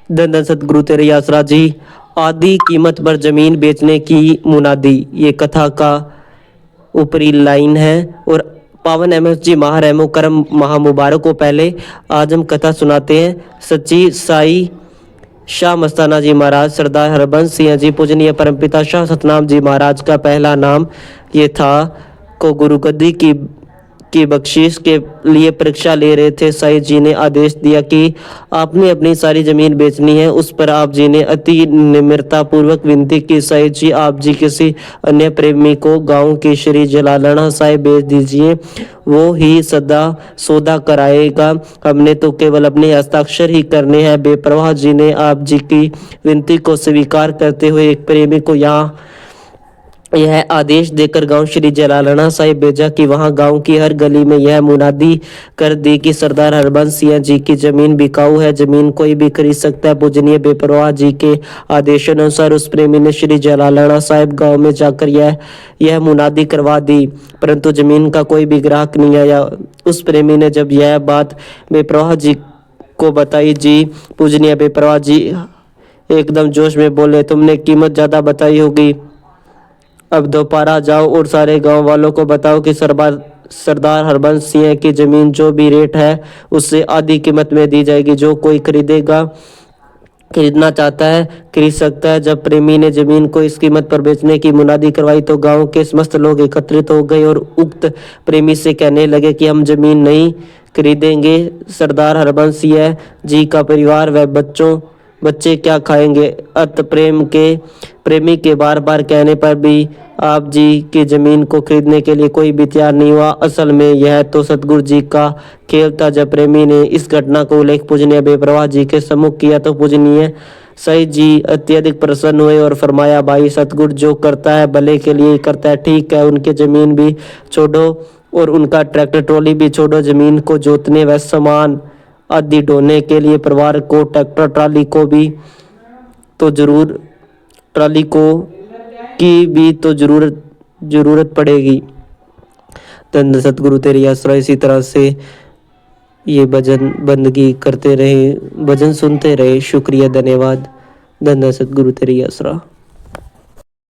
धन धन सतगुरु तेरे आसरा जी। आधी कीमत पर जमीन बेचने की मुनादी, ये कथा का ऊपरी लाइन है। और पावन एम जी माह रहमो करम माह मुबारक को पहले आज हम कथा सुनाते हैं। सच्ची साई शाह मस्ताना जी महाराज सरदार हरबंस सिंह जी पूजनीय परमपिता शाह सतनाम जी महाराज का पहला नाम ये था। को गुरु गद्दी की बख्शीश के लिए परीक्षा ले रहे थे। साईं जी ने आदेश दिया कि आपने अपनी सारी जमीन बेचनी है। उस पर आप जी ने अति निम्रता पूर्वक विनती की, साईं जी आप जी किसी अन्य प्रेमी को गांव के श्री जलालना साहिब बेच दीजिए, वो ही सदा सौदा कराएगा। हमने तो केवल अपने हस्ताक्षर ही करने हैं। बेपरवाह जी ने आप जी की विनती को स्वीकार करते हुए एक प्रेमी को यहाँ यह आदेश देकर गांव श्री जलालना साहिब भेजा कि वहां गांव की हर गली में यह मुनादी कर दी कि सरदार हरबंस सिंह जी की जमीन बिकाऊ है, जमीन कोई भी खरीद सकता है। पूजनीय बेपरवाह जी के आदेशानुसार उस प्रेमी ने श्री जलालना साहिब गांव में जाकर यह मुनादी करवा दी, परंतु जमीन का कोई भी ग्राहक नहीं आया। उस प्रेमी ने जब यह बात बेपरवाह जी को बताई, जी पूजनीय बेपरवाह जी एकदम जोश में बोले, तुमने कीमत ज्यादा बताई होगी। अब दोबारा जाओ और सारे गांव वालों को बताओ कि सरदार हरबंस सिंह की जमीन जो भी रेट है उससे आधी कीमत में दी जाएगी। जो कोई खरीदना चाहता है खरीद सकता है। जब प्रेमी ने जमीन को इस कीमत पर बेचने की मुनादी करवाई तो गांव के समस्त लोग एकत्रित हो गए और उक्त प्रेमी से कहने लगे कि हम जमीन नहीं खरीदेंगे। सरदार हरबंस सिंह जी का परिवार व बच्चे क्या खाएंगे। अत प्रेमी के बार बार कहने पर भी आप जी की जमीन को खरीदने के लिए कोई भी तैयार नहीं हुआ। असल में यह तो सतगुरु जी का खेल था। जब प्रेमी ने इस घटना को उल्लेख पूजनीय बेपरवाह जी के सम्मुख किया तो पूजनीय साईं जी अत्यधिक प्रसन्न हुए और फरमाया, भाई सतगुरु जो करता है भले के लिए करता है। ठीक है, उनकी जमीन भी छोड़ो और उनका ट्रैक्टर ट्रॉली भी छोड़ो। जमीन को जोतने व सामान आदि ढोने के लिए परिवार को ट्रैक्टर ट्राली को भी तो ट्राली को की भी तो जरूरत पड़ेगी। धन सतगुरु तेरी आसरा। इसी तरह से ये भजन बंदगी करते रहे, भजन सुनते रहे। शुक्रिया, धन्यवाद। धन सतगुरु तेरी आसरा।